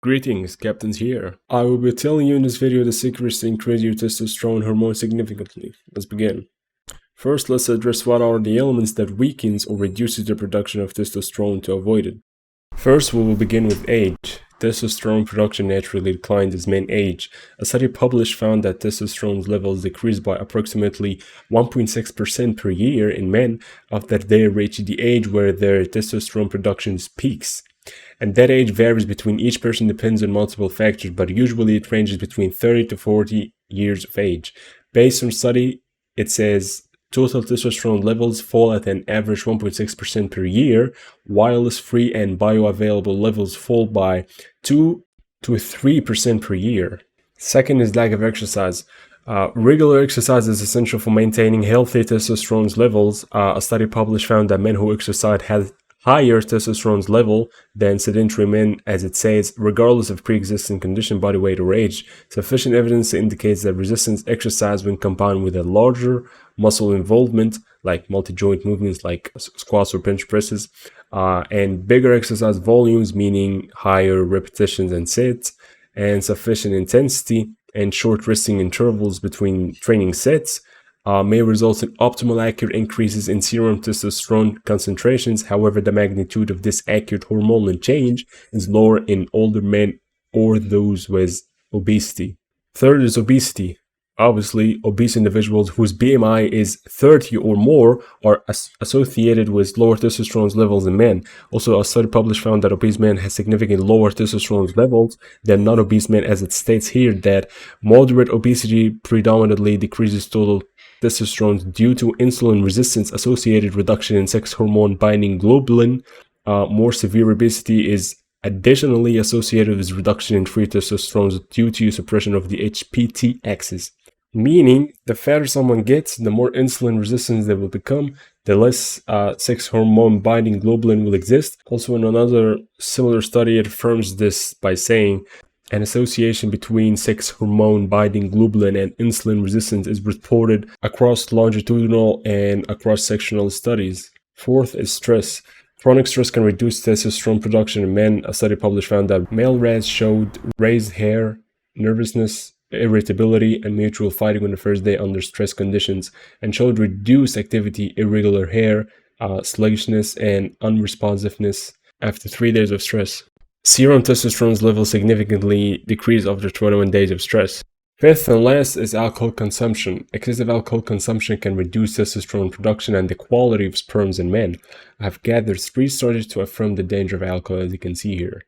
Greetings, Captains here. I will be telling you in this video the secrets to increase your testosterone hormone significantly. Let's begin. First, let's address what are the elements that weakens or reduces the production of testosterone to avoid it. First, we will begin with age. Testosterone production naturally declines as men age. A study published found that testosterone levels decrease by approximately 1.6% per year in men after they reach the age where their testosterone production peaks. And that age varies between each person, depends on multiple factors, but usually it ranges between 30 to 40 years of age. Based on study, it says total testosterone levels fall at an average 1.6% per year, while free and bioavailable levels fall by 2 to 3% per year. Second is lack of exercise. Regular exercise is essential for maintaining healthy testosterone levels. A study published found that men who exercise had higher testosterone level than sedentary men, as it says, regardless of pre-existing condition, body weight, or age. Sufficient evidence indicates that resistance exercise, when combined with a larger muscle involvement, like multi-joint movements like squats or bench presses, and bigger exercise volumes, meaning higher repetitions and sets, and sufficient intensity and short resting intervals between training sets, may result in optimal accurate increases in serum testosterone concentrations. However, the magnitude of this accurate hormonal change is lower in older men or those with obesity. Third is obesity. Obviously, obese individuals whose BMI is 30 or more are associated with lower testosterone levels in men. Also, a study published found that obese men have significantly lower testosterone levels than non-obese men, as it states here that moderate obesity predominantly decreases total testosterone due to insulin resistance associated reduction in sex hormone binding globulin. More severe obesity is additionally associated with reduction in free testosterone due to suppression of the HPT axis. Meaning, the fatter someone gets, the more insulin resistance they will become, the less sex hormone binding globulin will exist. Also, in another similar study, it affirms this by saying an association between sex hormone binding globulin and insulin resistance is reported across longitudinal and cross-sectional studies. Fourth is stress. Chronic stress can reduce testosterone production in men. A study published found that male rats showed raised hair, nervousness, irritability, and mutual fighting on the first day under stress conditions, and showed reduced activity, irregular hair, sluggishness, and unresponsiveness after 3 days of stress. Serum testosterone levels significantly decrease after 21 days of stress. Fifth and last is alcohol consumption. Excessive alcohol consumption can reduce testosterone production and the quality of sperms in men. I have gathered 3 studies to affirm the danger of alcohol, as you can see here.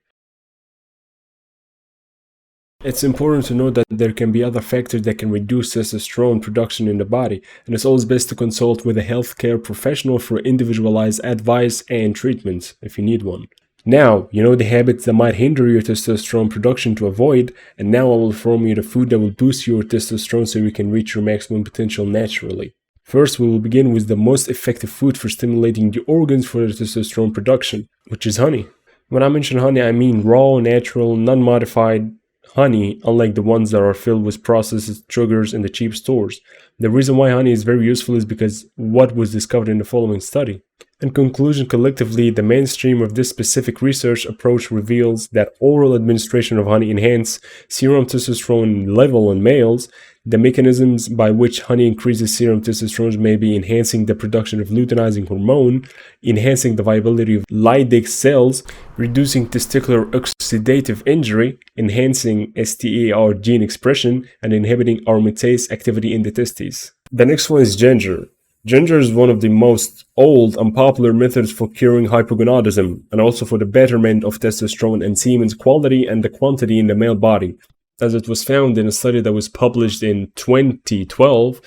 It's important to note that there can be other factors that can reduce testosterone production in the body, and it's always best to consult with a healthcare professional for individualized advice and treatment if you need one. Now, you know the habits that might hinder your testosterone production to avoid, and now I will inform you the food that will boost your testosterone so you can reach your maximum potential naturally. First, we will begin with the most effective food for stimulating the organs for the testosterone production, which is honey. When I mention honey, I mean raw, natural, non-modified honey, unlike the ones that are filled with processed sugars in the cheap stores. The reason why honey is very useful is because what was discovered in the following study. In conclusion, collectively, the mainstream of this specific research approach reveals that oral administration of honey enhances serum testosterone level in males. The mechanisms by which honey increases serum testosterone may be enhancing the production of luteinizing hormone, enhancing the viability of Leydig cells, reducing testicular oxidative injury, enhancing STER gene expression, and inhibiting aromatase activity in the testes. The next one is ginger. Ginger is one of the most old and popular methods for curing hypogonadism and also for the betterment of testosterone and semen's quality and the quantity in the male body. As it was found in a study that was published in 2012,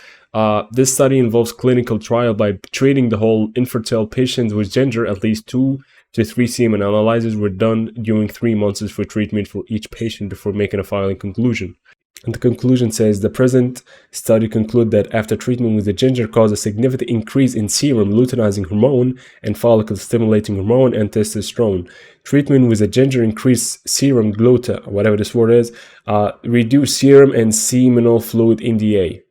this study involves clinical trial by treating the whole infertile patient with ginger. At least 2 to 3 semen analyses were done during 3 months for treatment for each patient before making a final conclusion. And the conclusion says the present study concluded that after treatment with the ginger caused a significant increase in serum luteinizing hormone and follicle stimulating hormone and testosterone. Treatment with the ginger increased serum gluta, whatever this word is, reduced serum and seminal fluid NDA.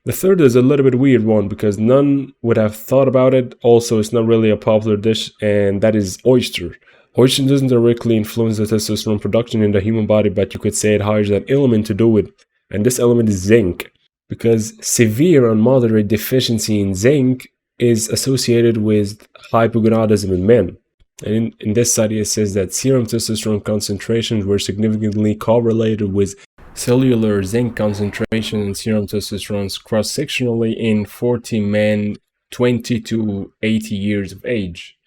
The third is a little bit weird one because none would have thought about it. Also, it's not really a popular dish, and that is oyster. Oyster doesn't directly influence the testosterone production in the human body, but you could say it hires an element to do it, and this element is zinc, because severe and moderate deficiency in zinc is associated with hypogonadism in men. And in this study, it says that serum testosterone concentrations were significantly correlated with cellular zinc concentration in serum testosterone cross-sectionally in 40 men 20 to 80 years of age.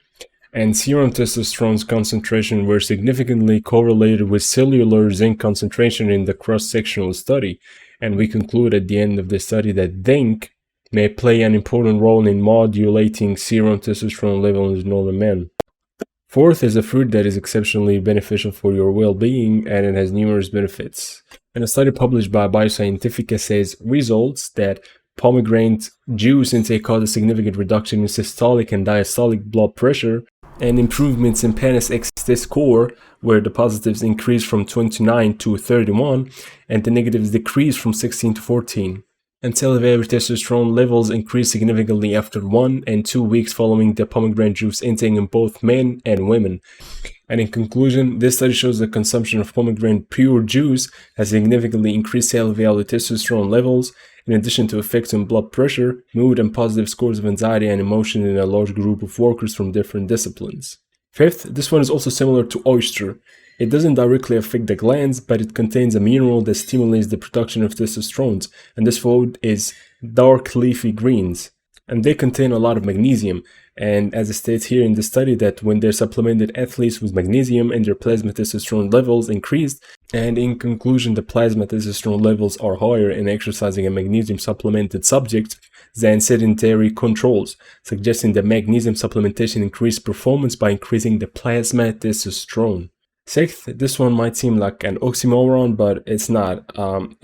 And serum testosterone's concentration were significantly correlated with cellular zinc concentration in the cross-sectional study. And we conclude at the end of the study that zinc may play an important role in modulating serum testosterone levels in older men. Fourth is a fruit that is exceptionally beneficial for your well-being, and it has numerous benefits. And a study published by Bioscientifica says results that pomegranate juice intake caused a significant reduction in systolic and diastolic blood pressure, and improvements in PANAS XT score, where the positives increased from 29 to 31, and the negatives decreased from 16 to 14. And elevated testosterone levels increased significantly after 1 and 2 weeks following the pomegranate juice intake in both men and women. And in conclusion, this study shows that consumption of pomegranate pure juice has significantly increased elevated testosterone levels, in addition to effects on blood pressure, mood, and positive scores of anxiety and emotion in a large group of workers from different disciplines. Fifth, this one is also similar to oyster. It doesn't directly affect the glands, but it contains a mineral that stimulates the production of testosterone, and this food is dark leafy greens. And they contain a lot of magnesium, and as it states here in the study that when they're supplemented athletes with magnesium and their plasma testosterone levels increased, and in conclusion the plasma testosterone levels are higher in exercising and magnesium supplemented subjects than sedentary controls, suggesting that magnesium supplementation increased performance by increasing the plasma testosterone. Sixth, this one might seem like an oxymoron, but it's not.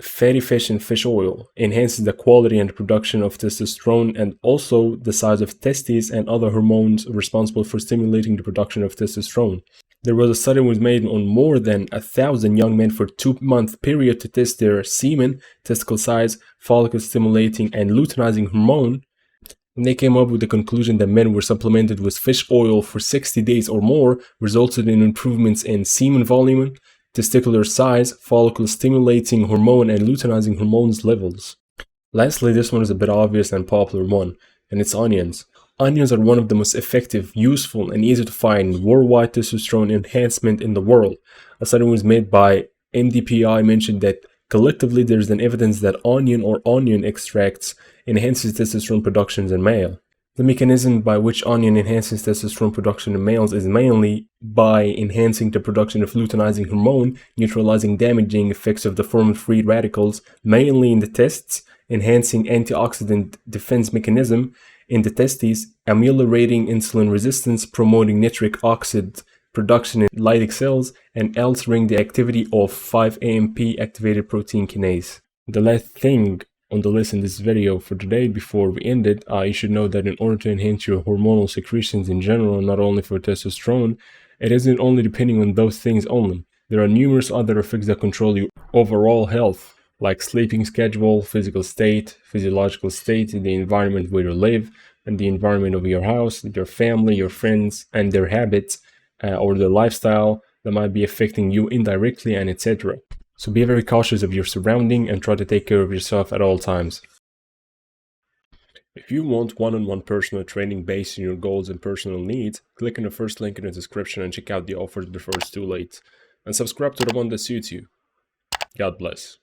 Fatty fish and fish oil enhances the quality and production of testosterone and also the size of testes and other hormones responsible for stimulating the production of testosterone. There was a study was made on more than 1,000 young men for a 2-month period to test their semen, testicle size, follicle stimulating, and luteinizing hormone. And they came up with the conclusion that men were supplemented with fish oil for 60 days or more resulted in improvements in semen volume, testicular size, follicle stimulating hormone, and luteinizing hormones levels. Lastly, this one is a bit obvious and popular one, and it's onions. Onions are one of the most effective, useful, and easy to find worldwide testosterone enhancement in the world. A study was made by MDPI mentioned that collectively there is an evidence that onion or onion extracts enhances testosterone production in male. The mechanism by which onion enhances testosterone production in males is mainly by enhancing the production of luteinizing hormone, neutralizing damaging effects of the formed free radicals, mainly in the testes, enhancing antioxidant defense mechanism in the testes, ameliorating insulin resistance, promoting nitric oxide production in Leydig cells, and altering the activity of 5-AMP activated protein kinase. The last thing on the list in this video for today before we end it, you should know that in order to enhance your hormonal secretions in general, not only for testosterone, it isn't only depending on those things only. There are numerous other effects that control your overall health, like sleeping schedule, physical state, physiological state, the environment where you live, and the environment of your house, your family, your friends, and their habits, or their lifestyle that might be affecting you indirectly, and etc. So be very cautious of your surrounding and try to take care of yourself at all times. If you want one-on-one personal training based on your goals and personal needs, click on the first link in the description and check out the offers before it's too late. And subscribe to the one that suits you. God bless.